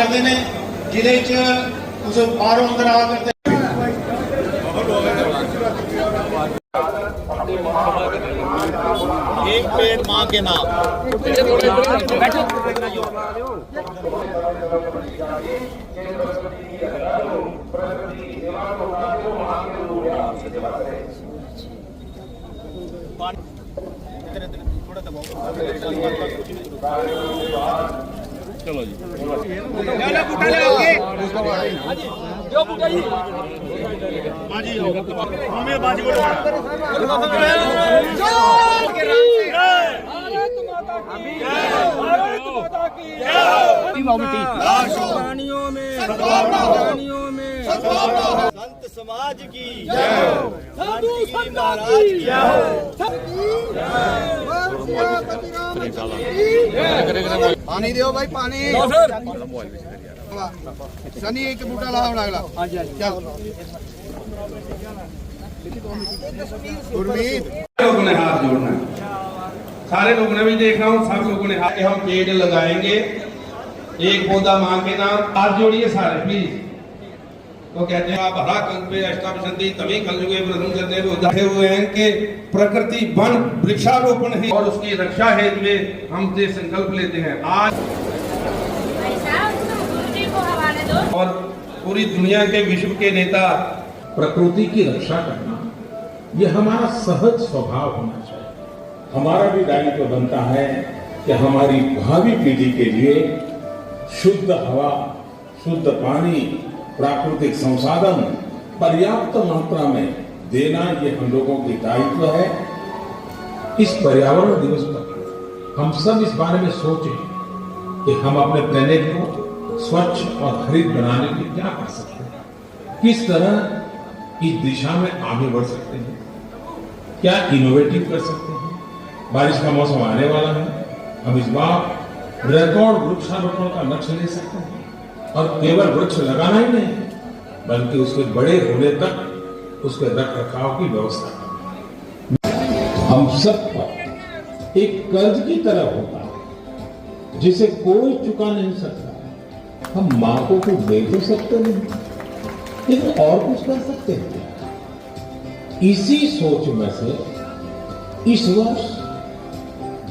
करते हैं जिले उस बाहरों अंदर आ करते एक पेड़ माँ के नाम। चलो जी संत समाज की साधु महाराज की पानी दियो भाई पानी सनी एक बूटा लाओ लागला चल गुरमीत लोगों ने हाथ जोड़ना है, सारे लोगों ने भी देखना हूँ, सब लोगों ने हाथ हम पेड़ लगाएंगे एक पौधा मां के नाम। हाथ जोड़िए सारे प्लीज। तो कहते हैं आप हरा कंक पे अष्टापशंति तभी कलयुगे प्रथम करते हुए हैं कि प्रकृति वन वृक्षारोपण है और उसकी रक्षा हेतु में हम से संकल्प लेते हैं आज और पूरी दुनिया के विश्व के नेता। प्रकृति की रक्षा करना ये हमारा सहज स्वभाव होना चाहिए। हमारा भी दायित्व बनता है कि हमारी भावी पीढ़ी के लिए शुद्ध हवा, शुद्ध पानी, प्राकृतिक संसाधन पर्याप्त मात्रा में देना ये हम लोगों की दायित्व है। इस पर्यावरण दिवस पर हम सब इस बारे में सोचें कि हम अपने प्लेनेट को स्वच्छ और हरित बनाने के लिए क्या कर सकते हैं, किस तरह इस दिशा में आगे बढ़ सकते हैं, क्या इनोवेटिव कर सकते हैं। बारिश का मौसम आने वाला है, हम इस बार रिकॉर्ड वृक्षारोपण का लक्ष्य ले सकते हैं और केवल वृक्ष लगाना ही नहीं बल्कि उसके बड़े होने तक उसके रख रखाव की व्यवस्था करना। हम सब पर एक कर्ज की तरह होता है जिसे कोई चुका नहीं सकता। हम मां को कुछ दे तो सकते नहीं, लेकिन और कुछ कर सकते हैं। इसी सोच में से इस वर्ष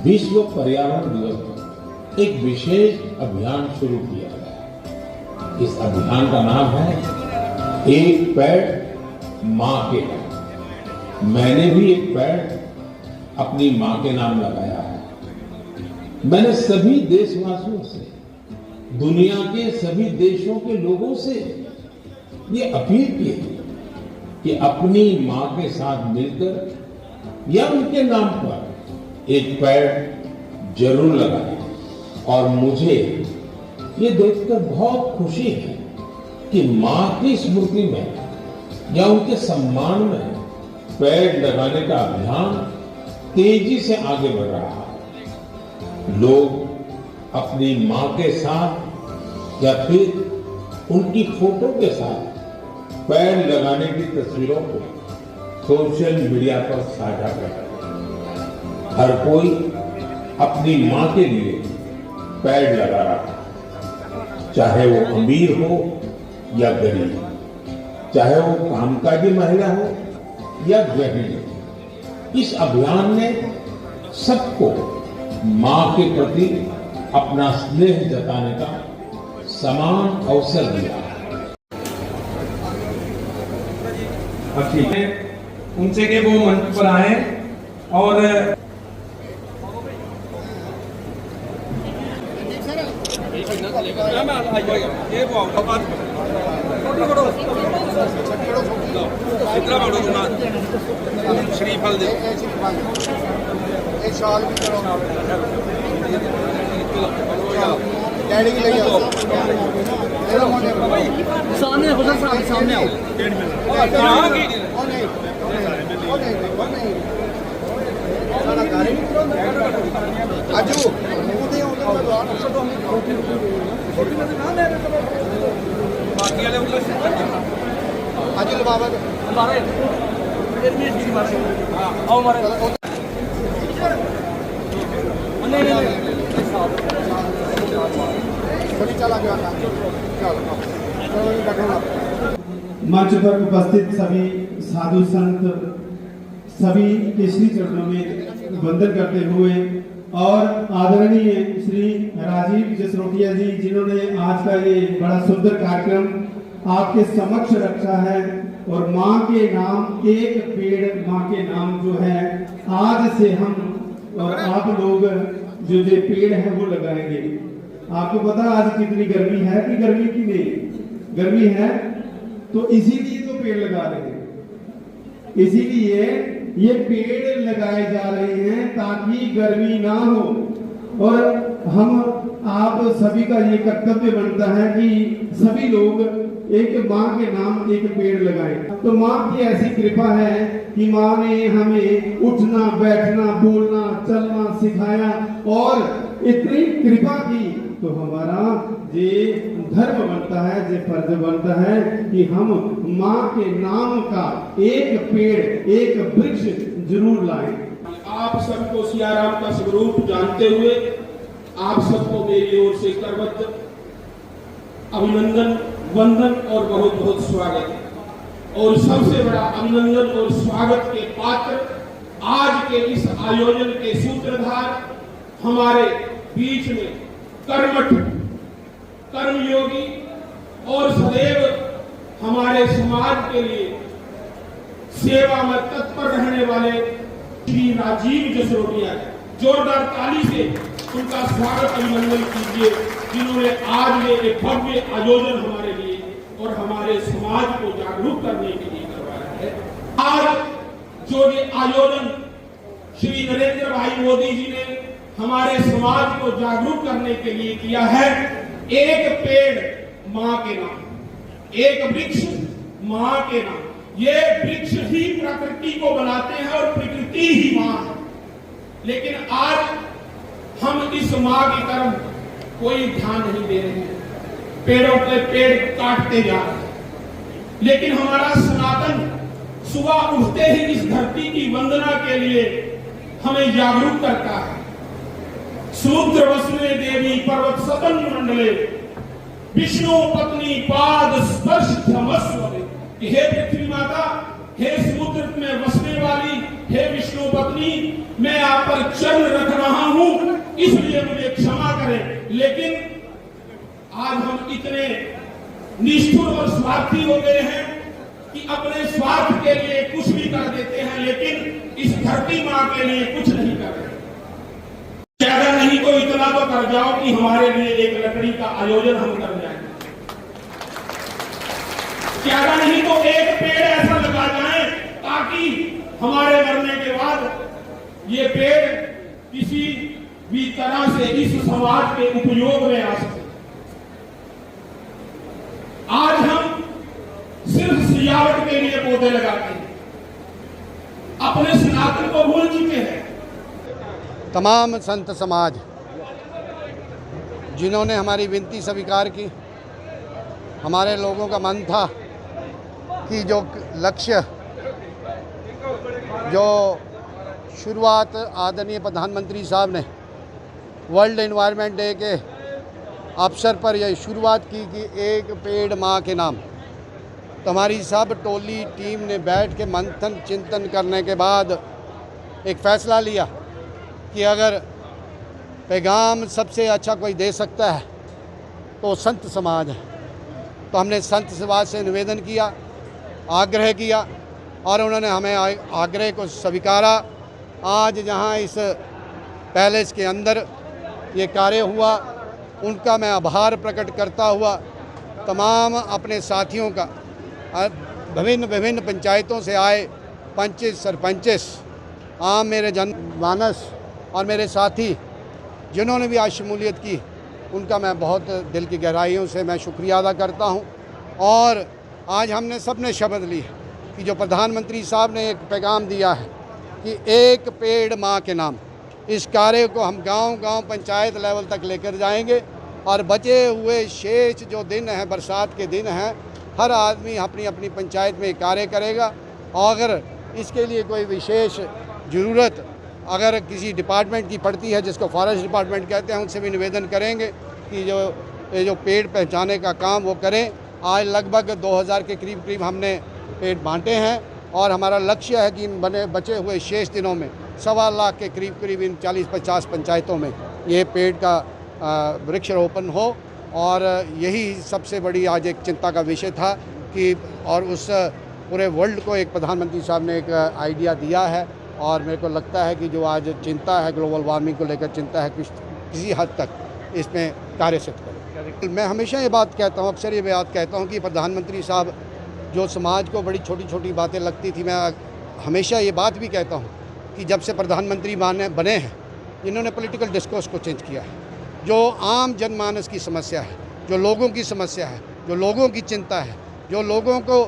विश्व पर्यावरण दिवस पर एक विशेष अभियान शुरू किया गया। इस अभियान का नाम है एक पेड़ मां के नाम। मैंने भी एक पेड़ अपनी मां के नाम लगाया है। मैंने सभी देशवासियों से, दुनिया के सभी देशों के लोगों से ये अपील की कि अपनी मां के साथ मिलकर या उनके नाम पर एक पेड़ जरूर लगाएं। और मुझे ये देखकर बहुत खुशी है कि मां की स्मृति में या उनके सम्मान में पेड़ लगाने का अभियान तेजी से आगे बढ़ रहा है। लोग अपनी मां के साथ या फिर उनकी फोटो के साथ पेड़ लगाने की तस्वीरों को सोशल मीडिया पर साझा कर रहे हैं। हर कोई अपनी मां के लिए पेड़ लगा रहा है, चाहे वो अमीर हो या गरीब, चाहे वो कामकाजी महिला हो या गृहिणी। इस अभियान ने सबको मां के प्रति अपना स्नेह जताने का समान अवसर दिया है। ठीक है, उनसे के वो मंच पर आए और श्रीफल दे शाल भी करो डैडी की ले आओ सामने आओ सामने आओ आजू आज बाबा नहीं चलिए चला गया था चलो बैठो ना। मंच पर उपस्थित सभी साधु संत सभी के श्री चरणों में वंदन करते हुए और आदरणीय श्री राजीव जसरोटिया जी जिन्होंने आज का ये बड़ा सुंदर कार्यक्रम आपके समक्ष रखा है और माँ के नाम एक पेड़ माँ के नाम जो है आज से हम और आप लोग जो पेड़ है वो लगाएंगे। आपको पता आज कितनी गर्मी है कि गर्मी की नहीं गर्मी है तो इसीलिए तो पेड़ लगा रहे हैं, इसीलिए ये पेड़ लगाए जा रहे हैं ताकि गर्मी ना हो। और हम आप सभी का ये कर्तव्य बनता है कि सभी लोग एक माँ के नाम एक पेड़ लगाएं। तो माँ की ऐसी कृपा है कि माँ ने हमें उठना बैठना बोलना चलना सिखाया और इतनी कृपा की तो हमारा ये धर्म बनता है ये फर्ज बनता है कि हम माँ के नाम का एक पेड़ एक वृक्ष जरूर लाएं। आप सबको सियाराम का स्वरूप जानते हुए आप सबको मेरी ओर से करबद्ध अभिनंदन वंदन और बहुत बहुत स्वागत। और सबसे बड़ा अभिनंदन और स्वागत के पात्र आज के इस आयोजन के सूत्रधार हमारे बीच में कर्मठ कर्मयोगी और सदैव हमारे समाज के लिए सेवा में तत्पर रहने वाले श्री राजीव जसरोटिया, जोरदार ताली से उनका स्वागत अभिनंदन कीजिए जिन्होंने आज ये एक भव्य आयोजन हमारे लिए और हमारे समाज को जागरूक करने के लिए करवाया है। आज जो ये आयोजन श्री नरेंद्र भाई मोदी जी ने हमारे समाज को जागरूक करने के लिए किया है, एक पेड़ माँ के नाम एक वृक्ष माँ के नाम। ये वृक्ष ही प्रकृति को बनाते हैं और प्रकृति ही माँ है। लेकिन आज हम इस माँ की तरफ कोई ध्यान नहीं दे रहे हैं, पेड़ों के पेड़ काटते जा रहे हैं। लेकिन हमारा सनातन सुबह उठते ही इस धरती की वंदना के लिए हमें जागरूक करता है। समुद्र वसने देवी पर्वत सतन मंडले विष्णु पत्नी पाद स्पर्श धमस्वरे। हे पृथ्वी माता, हे समुद्र में बसने वाली, हे विष्णु पत्नी, मैं आप पर चरण रख रहा हूं, इसलिए मुझे क्षमा करें। लेकिन आज हम इतने निष्ठुर और स्वार्थी हो गए हैं कि अपने स्वार्थ के लिए कुछ भी कर देते हैं, लेकिन इस धरती माँ के लिए कुछ नहीं कर रहे। ज्यादा नहीं तो इतना तो कर जाओ कि हमारे लिए एक लकड़ी का आयोजन हम कर जाएंगे। ज्यादा नहीं तो एक पेड़ ऐसा लगा जाए ताकि हमारे मरने के बाद ये पेड़ किसी भी तरह से इस समाज के उपयोग में आ सके। आज हम सिर्फ सजावट के लिए पौधे लगाते हैं, अपने सनातन को भूल चुके हैं। तमाम संत समाज जिन्होंने हमारी विनती स्वीकार की, हमारे लोगों का मन था कि जो लक्ष्य जो शुरुआत आदरणीय प्रधानमंत्री साहब ने वर्ल्ड एनवायरनमेंट डे के अवसर पर यह शुरुआत की कि एक पेड़ माँ के नाम, तो हमारी सब टोली टीम ने बैठ के मंथन चिंतन करने के बाद एक फ़ैसला लिया कि अगर पैगाम सबसे अच्छा कोई दे सकता है तो संत समाज है। तो हमने संत समाज से निवेदन किया, आग्रह किया और उन्होंने हमें आग्रह को स्वीकारा। आज जहां इस पैलेस के अंदर ये कार्य हुआ, उनका मैं आभार प्रकट करता हुआ तमाम अपने साथियों का, विभिन्न पंचायतों से आए पंच सरपंचेस, आम मेरे जनमानस और मेरे साथी जिन्होंने भी आज शमूलियत की, उनका मैं बहुत दिल की गहराइयों से मैं शुक्रिया अदा करता हूं। और आज हमने सबने शपथ ली कि जो प्रधानमंत्री साहब ने एक पैगाम दिया है कि एक पेड़ माँ के नाम, इस कार्य को हम गांव-गांव पंचायत लेवल तक लेकर जाएंगे और बचे हुए शेष जो दिन हैं, बरसात के दिन हैं, हर आदमी अपनी अपनी पंचायत में कार्य करेगा। और अगर इसके लिए कोई विशेष ज़रूरत अगर किसी डिपार्टमेंट की पड़ती है, जिसको फॉरेस्ट डिपार्टमेंट कहते हैं, उनसे भी निवेदन करेंगे कि जो ये जो पेड़ पहुँचाने का काम वो करें। आज लगभग 2000 के करीब हमने पेड़ बांटे हैं और हमारा लक्ष्य है कि इन बचे हुए शेष दिनों में 1.25 लाख के करीब इन 40-50 पंचायतों में ये पेड़ का वृक्षारोपण हो। और यही सबसे बड़ी आज एक चिंता का विषय था कि और उस पूरे वर्ल्ड को एक प्रधानमंत्री साहब ने एक आइडिया दिया है और मेरे को लगता है कि जो आज चिंता है ग्लोबल वार्मिंग को लेकर चिंता है किसी हद तक इसमें कार्य सिद्ध करें। मैं हमेशा ये बात कहता हूँ, अक्सर ये बात कहता हूँ कि प्रधानमंत्री साहब जो समाज को बड़ी छोटी छोटी बातें लगती थी, मैं हमेशा ये बात भी कहता हूँ कि जब से प्रधानमंत्री बने हैं इन्होंने पॉलिटिकल डिस्कोर्स को चेंज किया है। जो आम जनमानस की समस्या है, जो लोगों की समस्या है, जो लोगों की चिंता है, जो लोगों को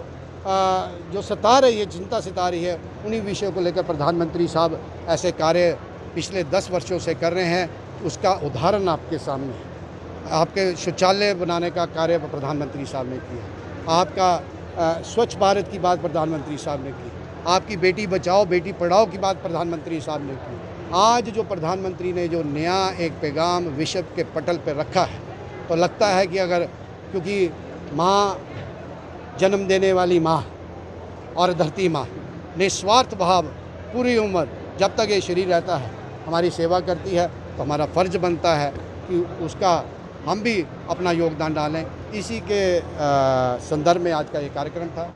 जो सता रही है, चिंता सता रही है, उन्हीं विषयों को लेकर प्रधानमंत्री साहब ऐसे कार्य पिछले 10 वर्षों से कर रहे हैं। उसका उदाहरण आपके सामने है। आपके शौचालय बनाने का कार्य प्रधानमंत्री साहब ने किया, आपका स्वच्छ भारत की बात प्रधानमंत्री साहब ने की, आपकी बेटी बचाओ बेटी पढ़ाओ की बात प्रधानमंत्री साहब ने की। आज जो प्रधानमंत्री ने जो नया एक पैगाम विश्व के पटल पर रखा है, तो लगता है कि अगर क्योंकि माँ, जन्म देने वाली माँ और धरती माँ निस्वार्थ भाव पूरी उम्र जब तक ये शरीर रहता है हमारी सेवा करती है, तो हमारा फ़र्ज बनता है कि उसका हम भी अपना योगदान डालें। इसी के संदर्भ में आज का ये कार्यक्रम था।